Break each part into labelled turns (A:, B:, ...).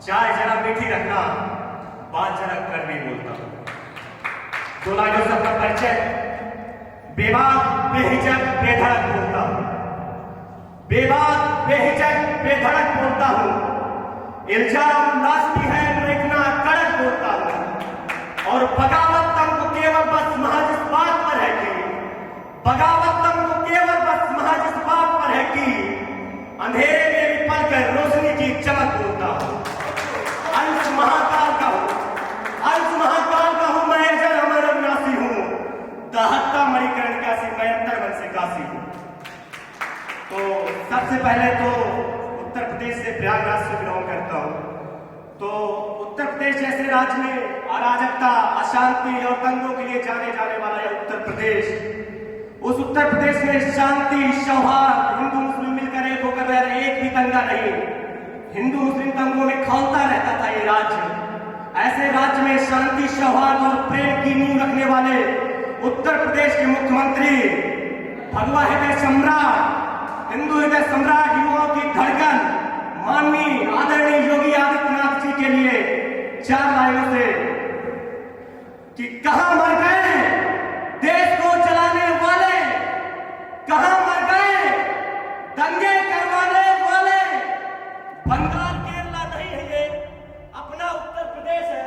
A: चाय जरा मीठी रखना, बात जरा कड़वी बोलता। दो लाइनों से अपना परिचय बेबाक बेहिचक बेधड़क बोलता हूं, बेबाक बेहिचक बेधड़क बोलता हूं। इल्जाम लाजमी है तो इतना कड़क बोलता हूं। और बगावत तुमको केवल बस महज इस बात पर है कि बगावत तुमको केवल बस महज इस बात पर है कि अंधेरे में भी पलकर रोशनी की चमक बोलता हूं। अंश महाकाल का हूं, अंश महाकाल का हूं, मैं अजर अमर अविनाशी हूं। दहकता मणिकर्ण काशी, मैं अंतर्मन से काशी हूं। तो सबसे पहले तो उत्तर प्रदेश से प्रयागराज से बिलोंग करता हूं। तो उत्तर प्रदेश जैसे राज्य में अराजकता, अशांति और दंगों के लिए जाने जाने वाला यह उत्तर प्रदेश, उस उत्तर प्रदेश में शांति, सौहार्द, हिंदू मुस्लिम मिलकर एक होकर रह रहे, एक भी दंगा नहीं। हिंदू मुस्लिम दंगों में खौलता रहता था ये राज्य। ऐसे राज्य में शांति, सौहार्द और प्रेम की नींव रखने वाले उत्तर प्रदेश के मुख्यमंत्री, भगवा हृदय सम्राट, हिंदू हृदय सम्राट, युवाओं की धड़कन, माननीय आदरणीय योगी आदित्यनाथ जी के लिए 4 लाइनों से कि कहां मर गए देश को चलाने वाले, कहां मर गए दंगे करवाने वाले। बंगाल केरला नहीं है, ये अपना उत्तर प्रदेश है।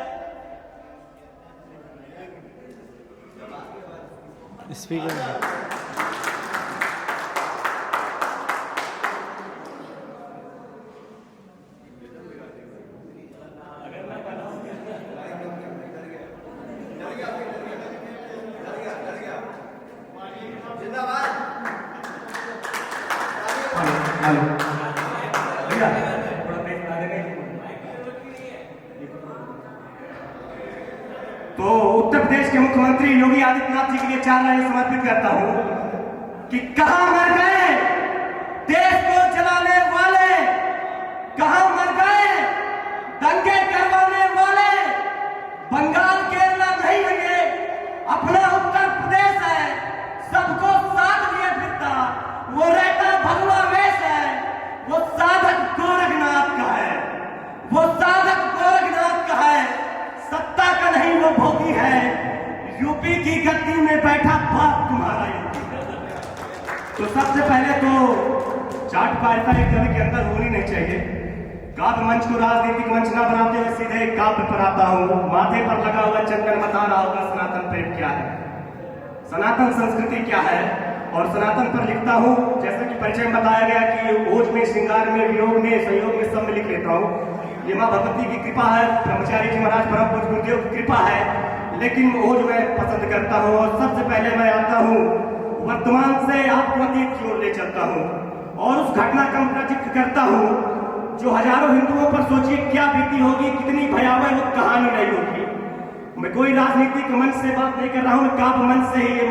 B: स्पीकर
A: तो उत्तर प्रदेश के मुख्यमंत्री योगी आदित्यनाथ जी के लिए 4 लाइनें समर्पित करता हूं कि कहां मर गए देश को चलाने वाले, कहां मर गए दंगे करवाने वाले। बंगाल केरला नहीं है, ये अपना उत्तर प्रदेश है। सबको साथ लिए फिरता वो रहता भगवा वेश है। वो साधक गोरखनाथ का है, वो साधक गोरखनाथ का है। सत्ता का नहीं वो भोगी है, यूपी की गद्दी में बैठा बाप तुम्हारा यूपी। तो सबसे पहले तो चाटुकारिता एक कवि के अंदर होनी नहीं चाहिए। काव्य मंच को राजनीतिक मंच ना बनाते हुए सीधे काव्य पर आता हूं। माथे पर लगा हुआ चंदन बता रहा होगा सनातन प्रेम क्या है, सनातन संस्कृति क्या है। और सनातन पर लिखता हूं, जैसा कि परिचय में बताया गया कि ओज में, श्रृंगार में, वियोग में, संयोग में सब में लिख लेता हूं। ये माँ भगवती की कृपा है, ब्रह्मचारी जी महाराज परम पूज्य गुरुदेव की कृपा है। लेकिन ओज मैं पसंद करता हूं। और सबसे पहले मैं आता हूं वर्तमान से आपको अतीत की ओर ले चलता हूं और उस घटनाक्रम का जिक्र करता हूं जो हजारों हिंदुओं पर सोचिए क्या बीती होगी, कितनी भयावह वो कहानी रही होगी। मैं कोई राजनीतिक मंच से बात नहीं कर रहा हूं, काव्य मंच से ही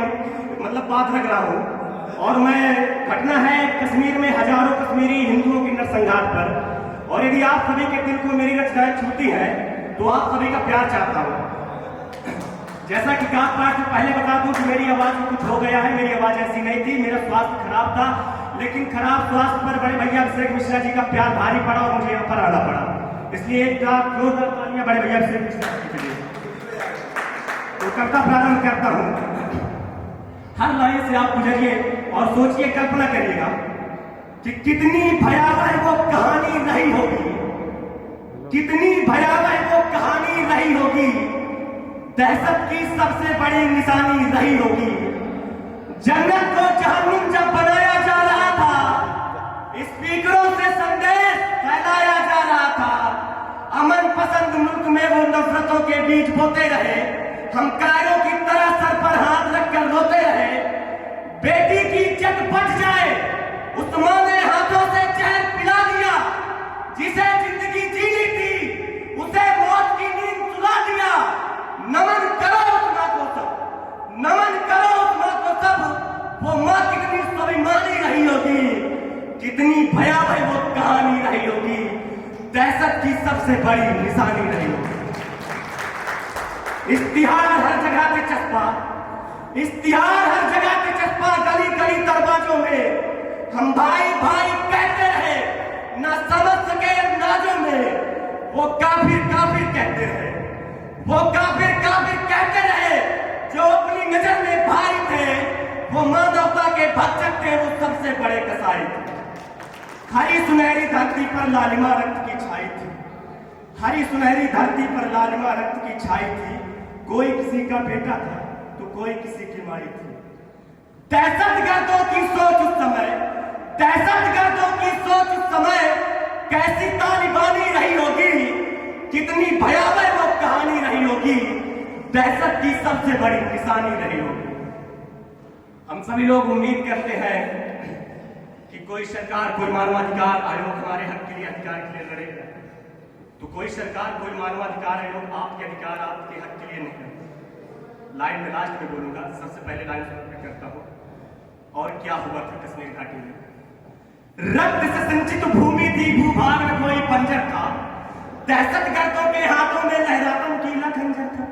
A: मतलब बात रख रहा हूं। और मैं घटना है कश्मीर में हजारों कश्मीरी हिंदुओं की नरसंहार पर। और यदि आप सभी के दिल को मेरी रचनाएं छूती हैं तो आप सभी का प्यार चाहता हूं। जैसा कि काग पाठ से पहले बता दूं कि मेरी आवाज में कुछ हो गया है। मेरी आवाज ऐसी नहीं थी, मेरा स्वास्थ्य खराब था, लेकिन खराब स्वास्थ्य पर बड़े भैया अभिषेक मिश्रा जी का प्यार भारी पड़ा और मुझे यहाँ पर आना पड़ा। इसलिए एक जोरदार तालियां बड़े भैया अभिषेक मिश्रा जी के लिए। तो करता प्रारंभ करता हूं। हर लाइन से आप गुजरिए और सोचिए, कल्पना करिएगा कि कितनी भयावह वो कहानी रही होगी, कितनी भयावह वो कहानी रही होगी। दहशत की सबसे बड़ी निशानी रही होगी। जन्नत को जहन्नुम जब बनाया जा रहा था, स्पीकरों से संदेश फैलाया जा रहा था। अमन पसंद मुल्क में वो नफरतों के बीज बोते रहे। हम कायरों की तरह सर पर हाथ रखकर रोते रहे। बेटी की इज्जत बच जाए, उस मां ने हाथों से जहर पिला दिया। जिसे जिंदगी जीनी थी उसे मौत की नींद सुला दिया। नमन करो उस मां को सब, नमन करो उस मां को सब। वो मां कितनी स्वाभिमानी रही होगी, कितनी भयावह वो कहानी रही होगी। दहशत की सबसे बड़ी निशानी रही होगी। इश्तिहार हर जगह पे चस्पा, इश्तिहार हर जगह पे चस्पा, गली गली दरवाजों में। हम भाई भाई कहते रहे, न समझ सके अंदाजों में। वो काफिर काफिर कहते रहे, वो काफिर काफिर कहते रहे। जो अपनी नजर में भाई थे वो मानवता के भक्षक थे, वो सबसे बड़े कसाई थे। हरी सुनहरी धरती पर लालिमा रक्त की छाई थी, हरी सुनहरी धरती पर लालिमा रक्त की छाई थी। कोई किसी का बेटा था तो कोई किसी की माई थी। दहशतगर्दों की सोच उस समय, दहशतगर्दों की सोच उस समय कैसी तालिबानी रही होगी, कितनी भयावह वो कहानी रही होगी, दहशत की सबसे बड़ी निशानी रही होगी। हम सभी लोग उम्मीद करते हैं कि कोई सरकार, कोई मानवाधिकार आयोग हमारे हक के लिए, अधिकार के लिए लड़ेगा। तो कोई सरकार, कोई मानवाधिकार आयोग आपके अधिकार, आपके हक के लिए नहीं है। लाइन में लास्ट में बोलूंगा, सबसे पहले लाइन समर्पित करता हूं। और क्या हुआ था कश्मीर घाटी में? रक्त से सिंचित भूमि थी, भूभाग में कोई बंजर था। दहशतगर्दों के हाथों में लहराता नुकीला खंजर था।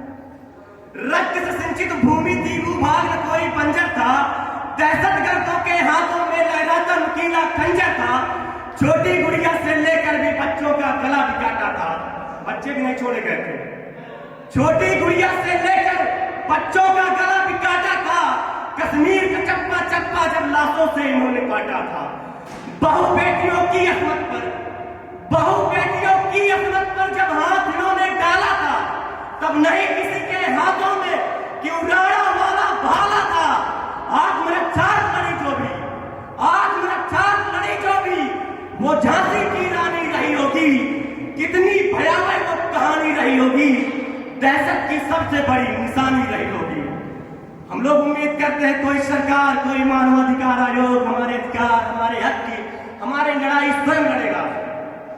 A: रक्त से सिंचित भूमि थी, भूभाग में कोई बंजर था। दहशतगर्दों के हाथों में लहराता नुकीला खंजर था। छोटी गुड़िया से लेकर भी बच्चों का गला भी काटा था, बच्चे भी नहीं छोड़े गए थे। छोटी गुड़िया से लेकर बच्चों का गला भी काटा था। कश्मीर का चप्पा चप्पा जब लाशों से इन्होंने काटा था। बहु बेटियों की असमत पर, बहु बेटियों की असमत पर जब हाथ इन्होंने डाला था, तब नहीं किसी के हाथों में कि उड़ाड़ा वाला भाला था। आत्मरक्षा लड़ी जो भी, आत्मरक्षा लड़ी जो भी, वो झांसी की रानी रही होगी। कितनी भयावह वो कहानी रही होगी, दहशत की सबसे बड़ी निशानी रही होगी। हम लोग उम्मीद करते हैं कोई सरकार, कोई मानवाधिकार आयोग हमारे अधिकार, हमारे हक की, हमारी लड़ाई स्वयं लड़ेगा।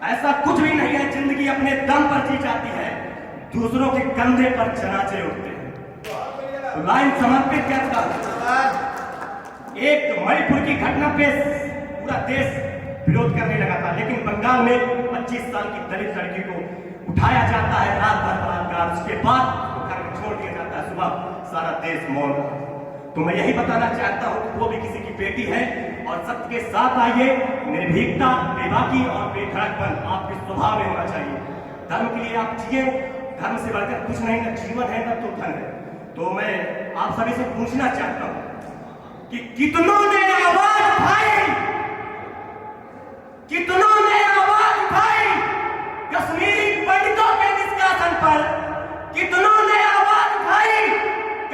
A: ऐसा कुछ भी नहीं है। जिंदगी अपने दम पर जी जाती है, दूसरों के कंधे पर जनाजे उठते हैं। तो लाइन समर्पित करता हूं। एक मणिपुर की घटना पे पूरा देश विरोध करने लगा था, लेकिन बंगाल में 25 साल की दलित लड़की को उठाया जाता है रात भर बलात्कार, उसके बाद घर में छोड़ दिया जाता है, सुबह सारा देश मौन। तो मैं यही बताना चाहता हूं कि वो भी किसी की बेटी है और सत्य के साथ आइए। निर्भीकता, बेबाकी और बेधड़कपन आपके स्वभाव में होना चाहिए। धर्म के लिए आप जिए, धर्म से बढ़कर कुछ नहीं, न जीवन है न तो धन है। तो मैं आप सभी से पूछना चाहता हूं कि कितनों ने आवाज उठाई, कितनों ने आवाज उठाई कश्मीरी पंडितों के निष्कासन पर, कितनों ने आवाज उठाई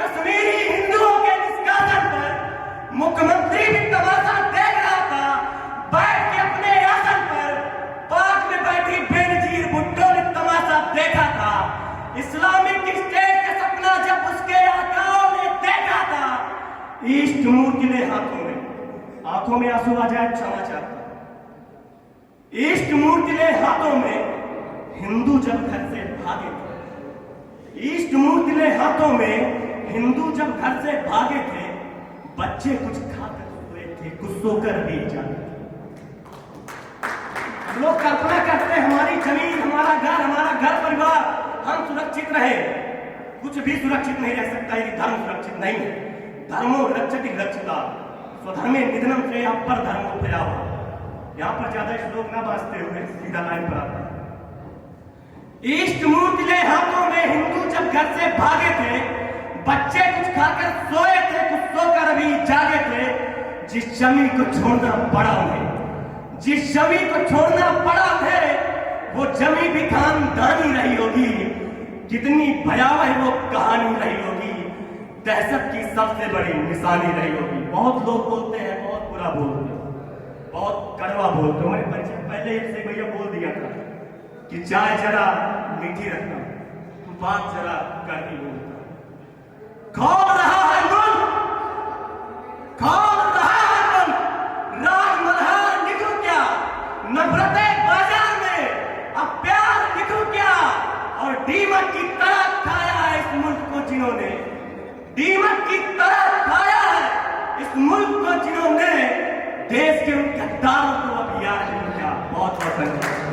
A: कश्मीरी हिंदुओं के निष्कासन पर। मुख्यमंत्री भी तमाशा देख रहा था बैठ के अपने आसन पर। पाक में बैठी बेनजीर भुट्टो ने तमाशा देखा था। इस्लामिक स्टेट का सपना जब उसके आकाओं ने देखा था, ईस्ट मूर्ति ने हाथों में, आंखों में आंसू आ जाए क्षमा चाहता। ईस्ट मूर्ति ने हाथों में, हिंदू जब घर से भागे थे, ईस्ट मूर्ति ने हाथों में, हिंदू जब घर से भागे थे, बच्चे कुछ खाकर सोए थे, कुछ सोकर भी जाते थे। लोग कल्पना करते हमारी जमीन, हमारा घर, हमारा घर परिवार, हम सुरक्षित रहे। कुछ भी सुरक्षित नहीं रह सकता यदि धर्म सुरक्षित नहीं है। धर्मो रक्षति रक्षिता, स्वधर्मे निधनम श्रेयः पर धर्मो भयावह। यहाँ पर ज्यादा श्लोक ना बांचते हुए सीधा लाइन पर आता है। ईस्ट मूर्ति ने हाथों में, हिंदू जब घर से भागे थे, बच्चे कुछ खाकर सोए थे, कुछ सोकर अभी जागे थे। जिस जमीन को छोड़ना पड़ा उन्हें, जिस जमीन को छोड़ना पड़ा उन्हें, वो जमीन भी खानदानी रही होगी। कितनी भयावह वो कहानी रही होगी, दहशत की सबसे बड़ी निशानी रही होगी। बहुत लोग बोलते हैं, बहुत बुरा बोलते हैं, बहुत कड़वा बोलते हैं। मैंने परिचय पहले से भैया बोल दिया था कि चाय जरा मीठी रखना, बात जरा कड़वी बोलना। कौन रहा है मुल्क, कौन रहा है मुल्क, राग मल्हार लिखूं क्या, नफरतें बाजार में, अब प्यार लिखूं क्या। और दीमक की तरह खाया है इस मुल्क को जिन्होंने, दीमक की तरह खाया है इस मुल्क को जिन्होंने, देश के उन गद्दारों को अब याद नहीं किया। बहुत बहुत धन्यवाद।